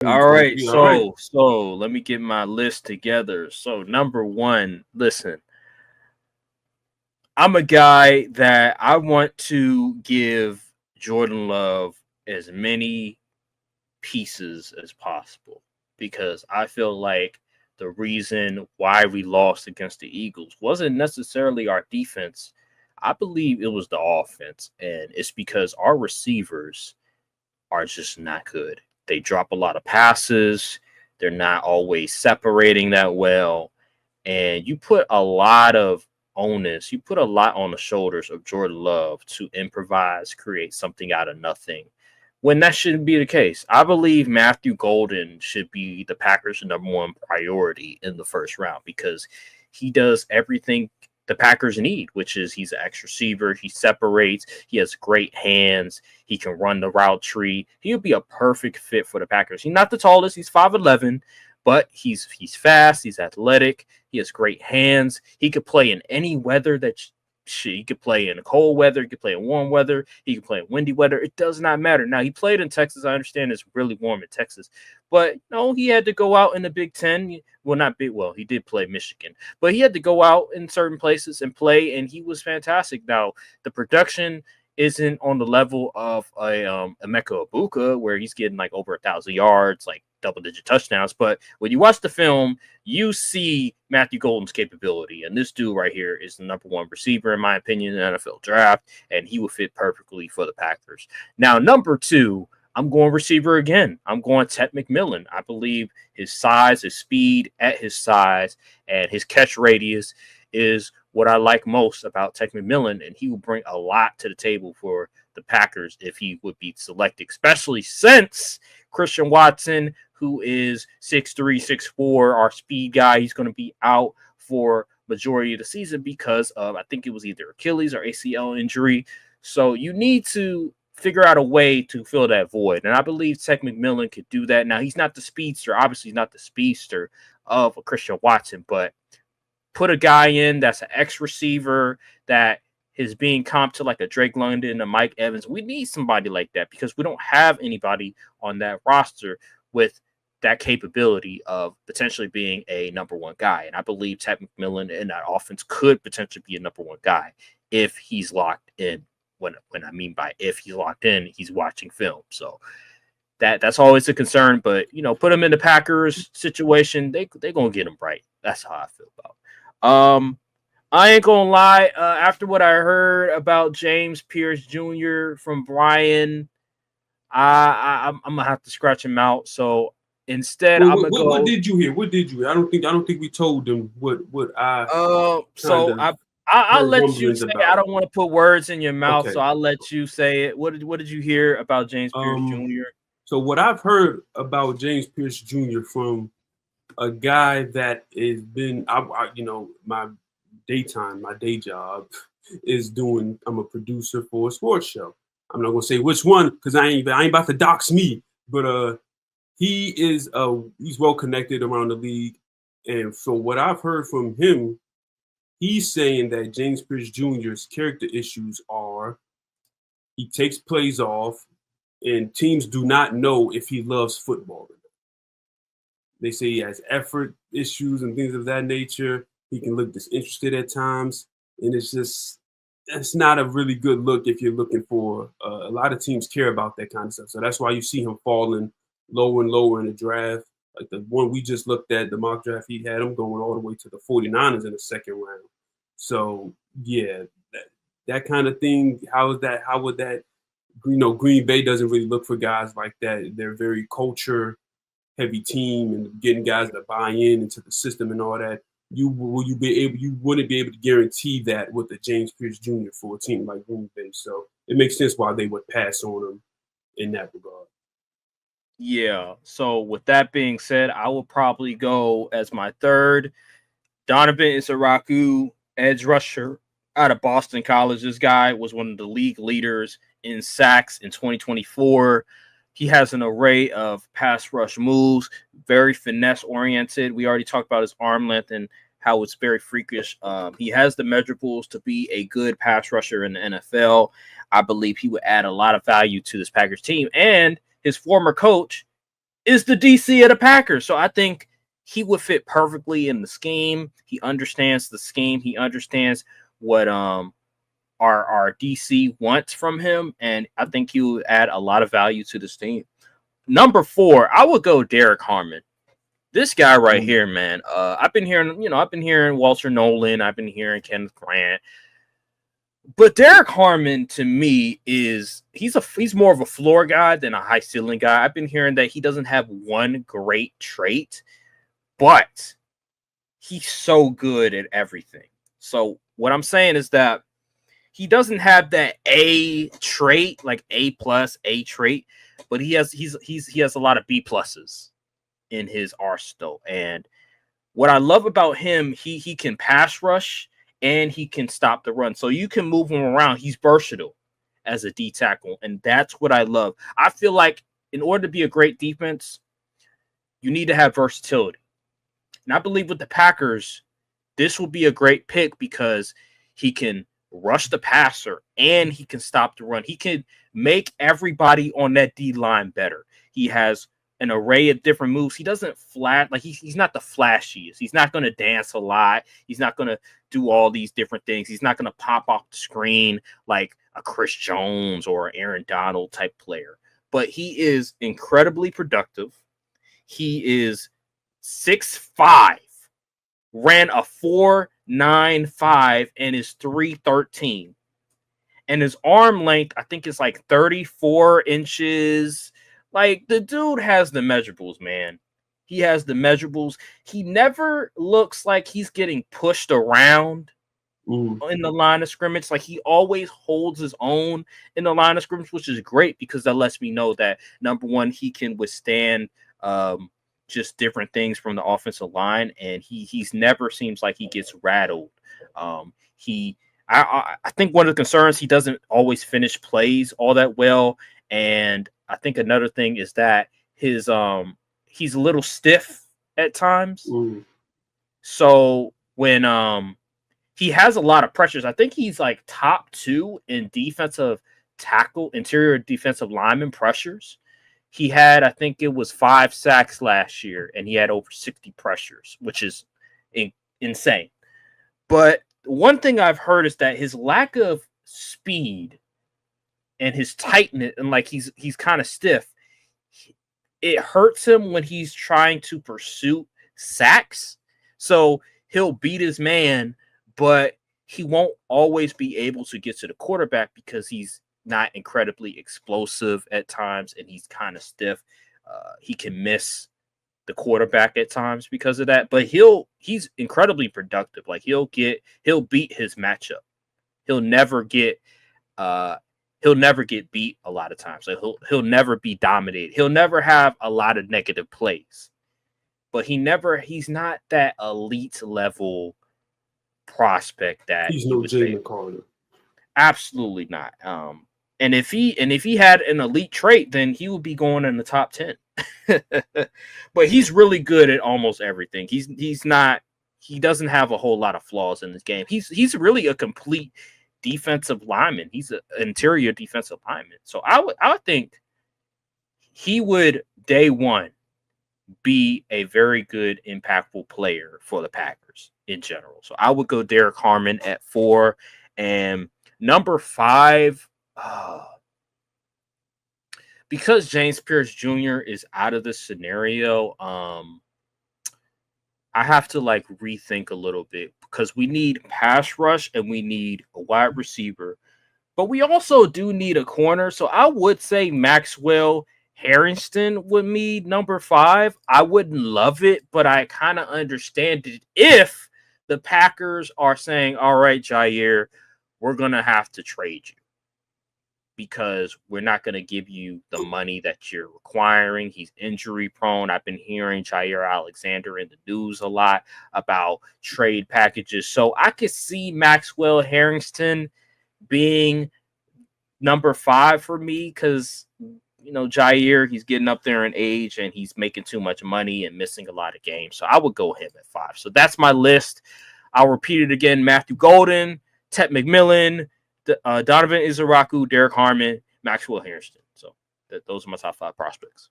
All right, All right. so let me get my list together. So number one, listen, I'm a guy that I want to give Jordan Love as many pieces as possible because I feel like the reason why we lost against the Eagles wasn't necessarily our defense. I believe it was the offense, and it's because our receivers are just not good. They drop a lot of passes. They're not always separating that well. And you put a lot of onus, you put a lot on the shoulders of Jordan Love to improvise, create something out of nothing. When that shouldn't be the case. I believe Matthew Golden should be the Packers' number one priority in the first round because he does everything the Packers need, which is he's an X receiver. He separates. He has great hands. He can run the route tree. He would be a perfect fit for the Packers. He's not the tallest. He's 5'11", but he's fast. He's athletic. He has great hands. He could play in any weather that shit. He could play in cold weather. He could play in warm weather. He could play in windy weather. It does not matter. Now, he played in Texas. I understand it's really warm in Texas. But, no, he had to go out in the Big Ten. Well, not big. Well, he did play Michigan. But he had to go out in certain places and play, and he was fantastic. Now, the production isn't on the level of a Emeka Ibuka, where he's getting like over 1,000 yards, like double-digit touchdowns. But when you watch the film, you see Matthew Golden's capability. And this dude right here is the number one receiver, in my opinion, in the NFL draft, and he would fit perfectly for the Packers. Now, number two, I'm going receiver again. I'm going Ted McMillan. I believe his size, his speed at his size, and his catch radius is what I like most about Ted McMillan, and he will bring a lot to the table for the Packers if he would be selected, especially since Christian Watson, who is 6'3", 6'4", our speed guy, he's going to be out for majority of the season because of, I think it was either Achilles or ACL injury. So you need to figure out a way to fill that void. And I believe Tech McMillan could do that. Now, he's not the speedster. Obviously, he's not the speedster of a Christian Watson, but put a guy in that's an X receiver that is being comped to like a Drake London, a Mike Evans. We need somebody like that because we don't have anybody on that roster with that capability of potentially being a number one guy. And I believe Ted McMillan in that offense could potentially be a number one guy if he's locked in. When I mean by if he's locked in, he's watching film. So that's always a concern. But put him in the Packers situation, they're gonna get him right. That's how I feel about. I ain't gonna lie. After what I heard about James Pierce Jr. from Brian, I'm gonna have to scratch him out. So instead, Wait, I'm gonna what go. did you hear? What did you hear? I don't think we told them what I kind So of I'll heard let you rumblings say it. I about. don't want to put words in your mouth, so Okay. I'll let you say it. What did you hear about James Pierce Um. Jr.? So what I've heard about James Pierce Jr. from a guy that has been, my my day job is doing. I'm a producer for a sports show. I'm not gonna say which one because I ain't about to dox me. But he's well connected around the league, and so what I've heard from him, he's saying that James Pierce Jr.'s character issues are he takes plays off, and teams do not know if he loves football. They say he has effort issues and things of that nature. He can look disinterested at times, and it's not a really good look if you're looking for. A lot of teams care about that kind of stuff, so that's why you see him falling lower and lower in the draft. Like the one we just looked at, the mock draft, he had him going all the way to the 49ers in the second round. So yeah, that kind of thing. How would that? Green Bay doesn't really look for guys like that. They're very culture heavy team and getting guys to buy in into the system and all that. You wouldn't be able to guarantee that with the James Pierce Jr. for a team like Green Bay. So it makes sense why they would pass on him in that regard. Yeah. So with that being said, I will probably go as my third Donovan Isaraku, edge rusher out of Boston College. This guy was one of the league leaders in sacks in 2024. He has an array of pass rush moves, very finesse oriented. We already talked about his arm length and how it's very freakish. He has the measurables to be a good pass rusher in the NFL. I believe he would add a lot of value to this Packers team. And his former coach is the DC of the Packers. So I think he would fit perfectly in the scheme. He understands the scheme. He understands what our DC wants from him, and I think he would add a lot of value to this team. Number 4, I would go Derek Harmon. This guy right here, man. I've been hearing Walter Nolan. I've been hearing Kenneth Grant. But Derek Harmon, to me, he's more of a floor guy than a high ceiling guy. I've been hearing that he doesn't have one great trait, but he's so good at everything. So what I'm saying is that he doesn't have that A trait, like A plus A trait, but he has a lot of B pluses in his arsenal. And what I love about him, he can pass rush and he can stop the run. So you can move him around. He's versatile as a D tackle, and that's what I love. I feel like in order to be a great defense, you need to have versatility. And I believe with the Packers, this will be a great pick because he can rush the passer and he can stop the run. He can make everybody on that D line better. He has an array of different moves. He doesn't he's not the flashiest. He's not going to dance a lot. He's not going to do all these different things. He's not going to pop off the screen like a Chris Jones or Aaron Donald type player. But he is incredibly productive. He is 6'5", ran a 4.95 and is 313. And his arm length, I think, is like 34 inches. Like, the dude has the measurables, man. He has the measurables. He never looks like he's getting pushed around in the line of scrimmage. Like, he always holds his own in the line of scrimmage, which is great because that lets me know that, number one, he can withstand just different things from the offensive line, and he's never seems like he gets rattled. I think one of the concerns, he doesn't always finish plays all that well, and I think another thing is that he's a little stiff at times. So when he has a lot of pressures, I think he's like top 2 in defensive tackle, interior defensive lineman pressures. He had, I think it was 5 sacks last year, and he had over 60 pressures, which is insane. But one thing I've heard is that his lack of speed and his tightness, and like he's kind of stiff, it hurts him when he's trying to pursue sacks. So he'll beat his man, but he won't always be able to get to the quarterback because he's not incredibly explosive at times, and he's kind of stiff. He can miss the quarterback at times because of that, but he's incredibly productive. Like, he'll beat his matchup. He'll never get beat a lot of times. Like, he'll never be dominated. He'll never have a lot of negative plays, but he's not that elite level prospect that he's no Jalen Carter. Absolutely not. And if he had an elite trait, then he would be going in the top 10. But he's really good at almost everything. He doesn't have a whole lot of flaws in this game. He's really a complete defensive lineman. He's an interior defensive lineman. So I would think he would day one be a very good, impactful player for the Packers in general. So I would go Derek Harmon at 4, and number 5. Because James Pierce Jr. is out of this scenario, I have to rethink a little bit because we need pass rush and we need a wide receiver, but we also do need a corner. So I would say Maxwell Harrison would be number 5. I wouldn't love it, but I kind of understand it if the Packers are saying, all right, Jair, we're going to have to trade you, because we're not going to give you the money that you're requiring. He's injury prone. I've been hearing Jair Alexander in the news a lot about trade packages. So I could see Maxwell Harrison being number 5 for me because, Jair, he's getting up there in age and he's making too much money and missing a lot of games. So I would go him at 5. So that's my list. I'll repeat it again. Matthew Golden, Ted McMillan, Donovan Izaraku, Derek Harmon, Maxwell Harrison. So those are my top 5 prospects.